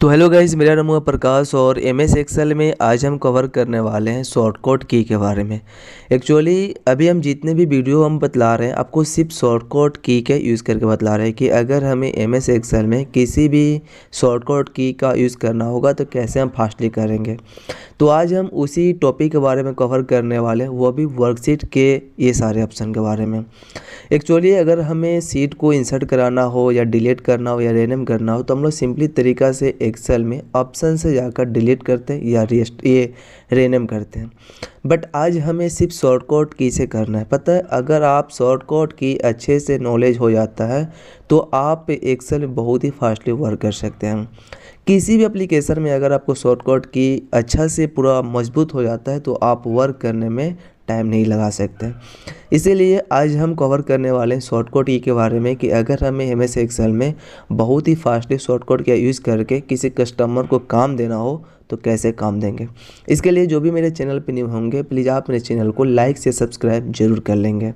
तो hello guys, मेरा नाम है प्रकाश और एम एस एक्सेल में आज हम कवर करने वाले हैं शॉर्टकट की के बारे में। एक्चुअली अभी हम जितने भी वीडियो हम बतला रहे हैं आपको सिर्फ शॉर्टकट की का यूज़ करके बतला रहे हैं कि अगर हमें एम एस एक्सेल में किसी भी शॉर्टकट की का यूज़ करना होगा तो कैसे हम फास्टली करेंगे। तो आज हम उसी टॉपिक के बारे में कवर करने वाले हैं, वो भी वर्कशीट के ये सारे ऑप्शन के बारे में। एक्चुअली अगर हमें सीट को इंसर्ट कराना हो या डिलीट करना हो या रेनम करना हो तो हम लोग सिंपली तरीका से एक्सेल में ऑप्शन से जाकर डिलीट करते हैं या ये रेनम करते हैं। बट आज हमें सिर्फ शॉर्टकट की से करना है। पता है, अगर आप शॉर्टकट की अच्छे से नॉलेज हो जाता है तो आप एक्सेल में बहुत ही फास्टली वर्क कर सकते हैं। किसी भी एप्लीकेशन में अगर आपको शॉर्टकट की अच्छा से पूरा मजबूत हो जाता है तो आप वर्क करने में टाइम नहीं लगा सकते। इसीलिए आज हम कवर करने वाले हैं शॉर्टकट की के बारे में कि अगर हमें एम एस एक्सेल में बहुत ही फास्टली शॉर्टकट का यूज़ करके किसी कस्टमर को काम देना हो तो कैसे काम देंगे। इसके लिए जो भी मेरे चैनल पे न्यू होंगे प्लीज़ आप मेरे चैनल को लाइक से सब्सक्राइब जरूर कर लेंगे।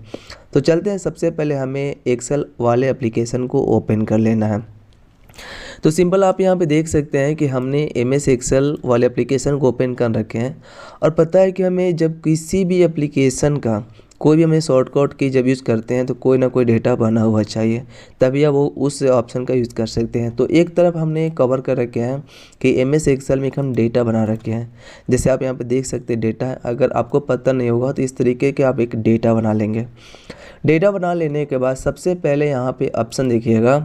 तो चलते हैं, सबसे पहले हमें एक्सेल वाले एप्लीकेशन को ओपन कर लेना है। तो सिंपल आप यहाँ पे देख सकते हैं कि हमने एम एस एक्सेल वाले एप्लीकेशन को ओपन कर रखे हैं। और पता है कि हमें जब किसी भी एप्लीकेशन का कोई भी हमें शॉर्टकट की जब यूज़ करते हैं तो कोई ना कोई डेटा बना हुआ चाहिए, तभी आप वो उस ऑप्शन का यूज़ कर सकते हैं। तो एक तरफ हमने कवर कर रखे हैं कि एम एस एक्सेल में हम डेटा बना रखे हैं। जैसे आप यहाँ पे देख सकते हैं डेटा है, अगर आपको पता नहीं होगा तो इस तरीके के आप एक डेटा बना लेंगे। डेटा बना लेने के बाद सबसे पहले यहाँ पर ऑप्शन देखिएगा,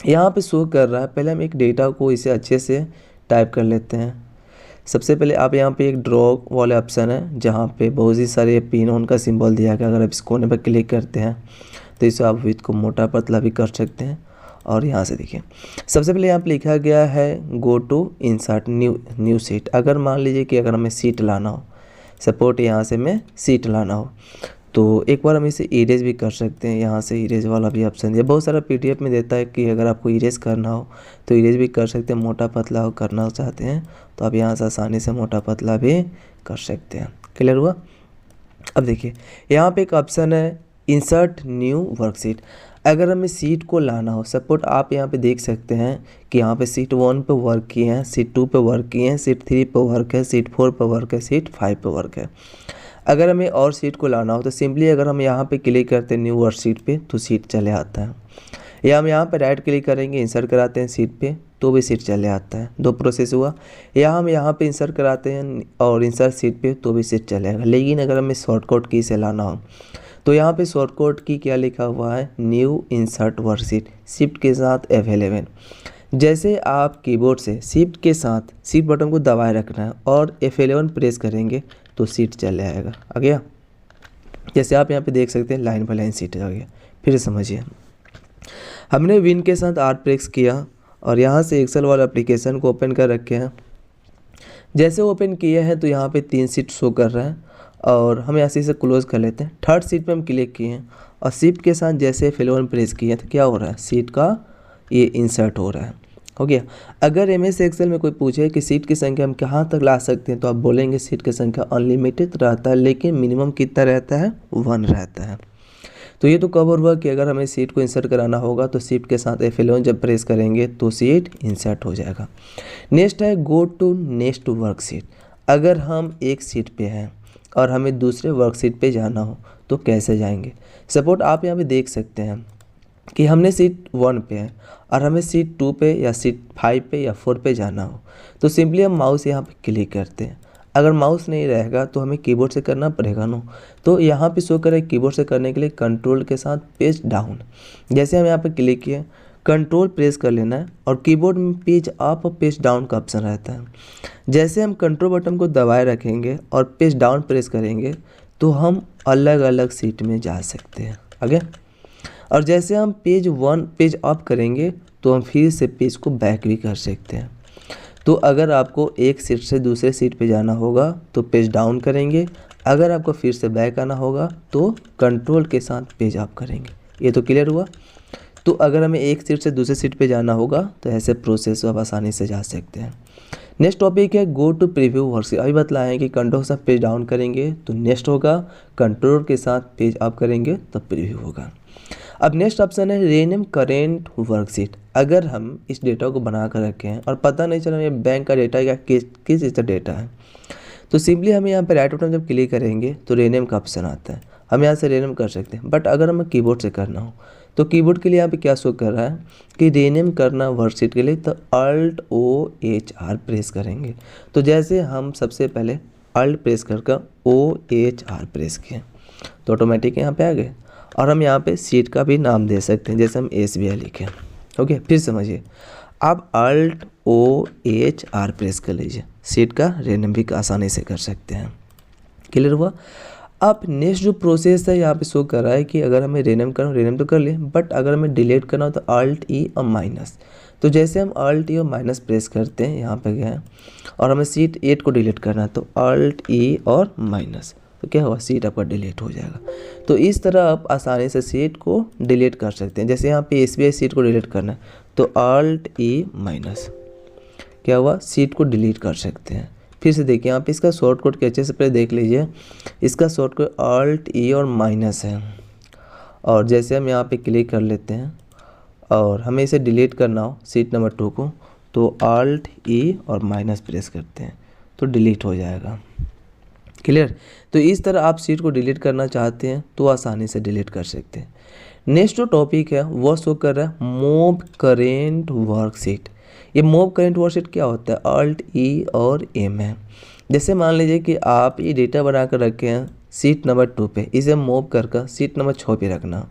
यहाँ पे शो कर रहा है। पहले हम एक डेटा को इसे अच्छे से टाइप कर लेते हैं। सबसे पहले आप यहाँ पे एक ड्रॉ वाले ऑप्शन है जहाँ पे बहुत ही सारे पिन ऑन का सिंबल दिया गया। अगर आप इस कोने पर क्लिक करते हैं तो इसे आप विथ को मोटा पतला भी कर सकते हैं। और यहाँ से देखिए सबसे पहले यहाँ पे लिखा गया है go to insert new sheet. अगर मान लीजिए कि अगर हमें सीट लाना हो, सपोर्ट यहाँ से हमें सीट लाना हो तो एक बार हम इसे इरेज भी कर सकते हैं। यहाँ से इरेज वाला भी ऑप्शन है, बहुत सारा पीडीएफ में देता है कि अगर आपको इरेज करना हो तो इरेज भी कर सकते हैं। मोटा पतला हो करना चाहते हैं तो आप यहाँ से आसानी से मोटा पतला भी कर सकते हैं। क्लियर हुआ। अब देखिए यहाँ पे एक ऑप्शन है इंसर्ट न्यू वर्कशीट। अगर हमें सीट को लाना हो, सपोर्ट आप यहाँ पे देख सकते हैं कि यहाँ पे सीट 1 पे वर्क किए हैं, सीट 2 पे वर्क किए हैं, सीट 3 पे वर्क है, सीट 4 पे वर्क है, सीट 5 पे वर्क है। अगर हमें और सीट को लाना हो तो सिंपली अगर हम यहाँ पे क्लिक करते हैं न्यू वर्क सीट पे तो सीट चले आता है, या हम यहाँ पे राइट क्लिक करेंगे इंसर्ट कराते हैं सीट पे तो भी सीट चले आता है। दो प्रोसेस हुआ। या हम यहाँ पे इंसर्ट कराते हैं और इंसर्ट सीट पे तो भी सीट चलेगा। लेकिन अगर हमें शॉर्टकट की से लाना हो तो यहाँ पे शॉर्टकट की क्या लिखा हुआ है, न्यू इंसर्ट वर्कशीट, शिफ्ट के साथ F11। जैसे आप कीबोर्ड से शिफ्ट के साथ शिफ्ट बटन को दबाए रखना है और F11 प्रेस करेंगे तो सीट चले आएगा। आ गया। जैसे आप यहाँ पे देख सकते हैं लाइन बाय लाइन सीट आ गया। फिर समझिए, हमने विन के साथ R प्रेस किया और यहाँ से एक्सेल वाला एप्लीकेशन को ओपन कर रखे हैं। जैसे ओपन किए हैं तो यहाँ पे 3 सीट शो कर रहा है और हम ऐसे से क्लोज कर लेते हैं। थर्ड सीट पे हम क्लिक किए हैं और शिफ्ट के साथ जैसे F11 प्रेस किए तो क्या हो रहा है, सीट का ये इंसर्ट हो रहा है। हो गया। अगर एम एस एक्सेल में कोई पूछे कि सीट की संख्या हम कहाँ तक ला सकते हैं तो आप बोलेंगे सीट की संख्या अनलिमिटेड रहता है, लेकिन मिनिमम कितना रहता है, 1 रहता है। तो ये तो कवर हुआ कि अगर हमें सीट को इंसर्ट कराना होगा तो शिफ्ट के साथ F11 जब प्रेस करेंगे तो सीट इंसर्ट हो जाएगा। नेक्स्ट है गो टू नेक्स्ट वर्कशीट। अगर हम एक सीट पे हैं और हमें दूसरे वर्कशीट पे जाना हो तो कैसे जाएंगे। सपोर्ट आप यहाँ पे देख सकते हैं कि हमने सीट 1 पे है और हमें सीट 2 पे या सीट 5 पे या 4 पे जाना हो तो सिंपली हम माउस यहाँ पे क्लिक करते हैं। अगर माउस नहीं रहेगा तो हमें कीबोर्ड से करना पड़ेगा ना। तो यहाँ पे शो करें कीबोर्ड से करने के लिए कंट्रोल के साथ पेज डाउन। जैसे हम यहाँ पे क्लिक किए कंट्रोल प्रेस कर लेना है और कीबोर्ड में पेज अप और पेज डाउन का ऑप्शन रहता है। जैसे हम कंट्रोल बटन को दबाए रखेंगे और पेज डाउन प्रेस करेंगे तो हम अलग अलग सीट में जा सकते हैं। आगे। और जैसे हम पेज 1 पेज अप करेंगे तो हम फिर से पेज को बैक भी कर सकते हैं। तो अगर आपको एक सीट से दूसरे सीट पे जाना होगा तो पेज डाउन करेंगे, अगर आपको फिर से बैक आना होगा तो कंट्रोल के साथ पेज अप करेंगे। ये तो क्लियर हुआ। तो अगर हमें एक सीट से दूसरे सीट पे जाना होगा तो ऐसे प्रोसेस आप आसानी से जा सकते हैं। नेक्स्ट टॉपिक है गो टू प्रीव्यू वर्कशीट। अभी बतलाएं कि कंट्रोल के साथ पेज डाउन करेंगे तो नेक्स्ट होगा, कंट्रोल के साथ पेज अप करेंगे तो प्रीव्यू होगा। अब नेक्स्ट ऑप्शन है रीनेम करेंट वर्कशीट। अगर हम इस डेटा को बना कर रखे हैं और पता नहीं चला ये बैंक का डेटा या किस चीज़ का डेटा है, तो सिंपली हम यहाँ पर राइट बटन जब क्लिक करेंगे तो रीनेम का ऑप्शन आता है, हम यहाँ से रीनेम कर सकते हैं। बट अगर हमें कीबोर्ड से करना हो तो कीबोर्ड के लिए यहाँ पे क्या शो कर रहा है कि रीनेम करना वर्कशीट के लिए तो Alt-O-H-R प्रेस करेंगे। तो जैसे हम सबसे पहले Alt प्रेस करके O-H-R प्रेस किए तो ऑटोमेटिक यहाँ पे आ गए। और हम यहाँ पे सीट का भी नाम दे सकते हैं, जैसे हम SBI लिखें। ओके, फिर समझिए, आप Alt-O-H-R प्रेस कर लीजिए, सीट का रीनेम भी आसानी से कर सकते हैं। क्लियर हुआ। अब नेक्स्ट जो प्रोसेस है यहाँ पे शो कर रहा है कि अगर हमें रीनेम करना, रीनेम तो कर लिए, बट अगर हमें डिलीट करना हो तो Alt-E और माइनस। तो जैसे हम Alt-E और माइनस प्रेस करते हैं, यहाँ पे गए और हमें सीट 8 को डिलीट करना है तो Alt-E और माइनस, तो क्या हुआ, सीट आपका डिलीट हो जाएगा। तो इस तरह आप आसानी से सीट को डिलीट कर सकते हैं। जैसे यहाँ पे SBI सीट को डिलीट करना है तो Alt-E माइनस, क्या हुआ, सीट को डिलीट कर सकते हैं। फिर से देखिए यहाँ पे इसका शॉर्ट कोड कैसे से पहले देख लीजिए, इसका शॉर्ट कोड Alt-E और माइनस है। और जैसे हम यहाँ पे क्लिक कर लेते हैं और हमें इसे डिलीट करना हो सीट नंबर 2 को तो Alt-E और माइनस प्रेस करते हैं तो डिलीट हो जाएगा। क्लियर। तो इस तरह आप सीट को डिलीट करना चाहते हैं तो आसानी से डिलीट कर सकते हैं। नेक्स्ट जो टॉपिक है वो शो कर रहा है मूव करेंट वर्कशीट। ये मूव करेंट वर्कशीट क्या होता है, Alt-E और M है। जैसे मान लीजिए कि आप ये डेटा बना कर रखे हैं सीट नंबर 2 पे, इसे मूव कर सीट नंबर 6 पे रखना हो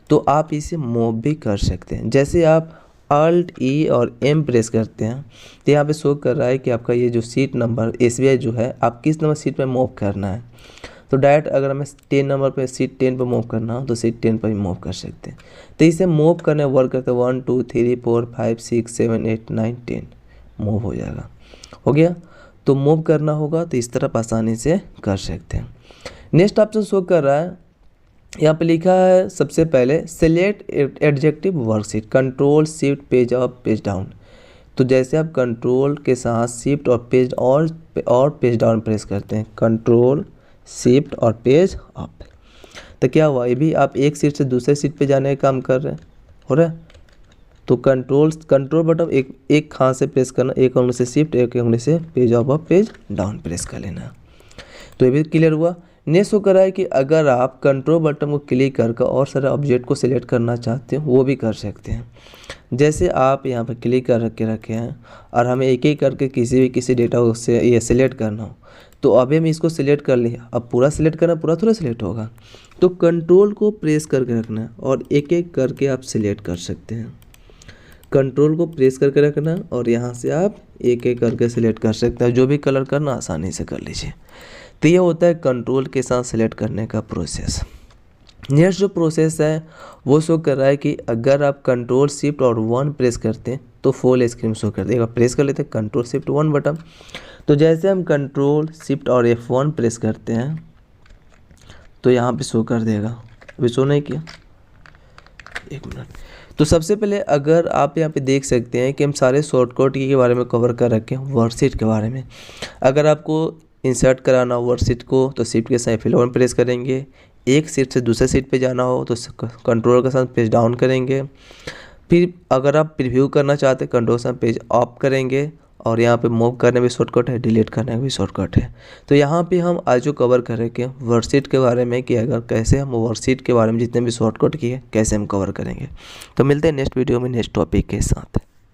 तो आप इसे मूव भी कर सकते हैं। जैसे आप Alt-E और M प्रेस करते हैं तो यहाँ पे शो कर रहा है कि आपका ये जो सीट नंबर SBI जो है आप किस नंबर सीट पे मूव करना है। तो डायरेक्ट अगर हमें 10 नंबर पे सीट 10 पे मूव करना हो तो सीट 10 पर भी मूव कर सकते हैं। तो इसे मूव करने वर्क करते 1 2 3 4 5 6 7 8 9 10 मूव हो जाएगा। हो गया। तो मूव करना होगा तो इस तरह आसानी से कर सकते हैं। नेक्स्ट ऑप्शन शो कर रहा है, यहाँ पे लिखा है सबसे पहले select adjective worksheet, control shift page up page down. तो जैसे आप कंट्रोल के साथ शिफ्ट और पेज और पेज डाउन प्रेस करते हैं, कंट्रोल शिफ्ट और पेज अप, तो क्या हुआ, ये भी आप एक सीट से दूसरे सीट पे जाने का काम कर रहे हैं, हो रहा है। तो कंट्रोल बटन एक हाथ से प्रेस करना, एक उंगली से शिफ्ट, एक उंगली से पेज अप और पेज डाउन प्रेस कर लेना। तो ये भी क्लियर हुआ। नेक्स्ट होकर है कि अगर आप कंट्रोल बटन को क्लिक करके और सारे ऑब्जेक्ट को सिलेक्ट करना चाहते हो वो भी कर सकते हैं। जैसे आप यहाँ पर क्लिक कर रखे हैं और हमें एक एक करके किसी डेटा से ये सिलेक्ट करना हो तो अभी हम इसको सिलेक्ट कर लिया, अब पूरा सिलेक्ट करना, पूरा थोड़ा सिलेक्ट होगा। तो कंट्रोल को प्रेस करके रखना है और एक एक करके आप सिलेक्ट कर सकते हैं। कंट्रोल को प्रेस करके रखना और यहाँ से आप एक एक करके सिलेक्ट कर सकते हैं, जो भी कलर करना आसानी से कर लीजिए। तो ये होता है कंट्रोल के साथ सिलेक्ट करने का प्रोसेस। नेक्स्ट जो प्रोसेस है वो शो कर रहा है कि अगर आप कंट्रोल शिफ्ट और 1 प्रेस करते हैं तो फुल स्क्रीन शो कर देगा। प्रेस कर लेते हैं कंट्रोल शिफ्ट 1 बटन। तो जैसे हम कंट्रोल शिफ्ट और F1 प्रेस करते हैं तो यहाँ पे शो कर देगा। अभी शो नहीं किया, 1 मिनट। तो सबसे पहले अगर आप यहाँ पे देख सकते हैं कि हम सारे शॉर्टकट की के बारे में कवर कर रखे हैं। वर्कशीट के बारे में अगर आपको इंसर्ट कराना हो वर्कशीट को तो शिफ्ट के साथ F11 प्रेस करेंगे। एक सीट से दूसरे सीट पे जाना हो तो कंट्रोल के साथ पेज डाउन करेंगे। फिर अगर आप प्रीव्यू करना चाहते हैं कंट्रोल के साथ पेज अप करेंगे। और यहाँ पे मूव करने में शॉर्टकट है, डिलीट करने में भी शॉर्टकट है। तो यहाँ पे हम आज जो कवर कर रखे हैं वर्कशीट के बारे में कि अगर कैसे हम वर्कशीट के बारे में जितने भी शॉर्टकट किए कैसे हम कवर करेंगे। तो मिलते हैं नेक्स्ट वीडियो में नेक्स्ट टॉपिक के साथ।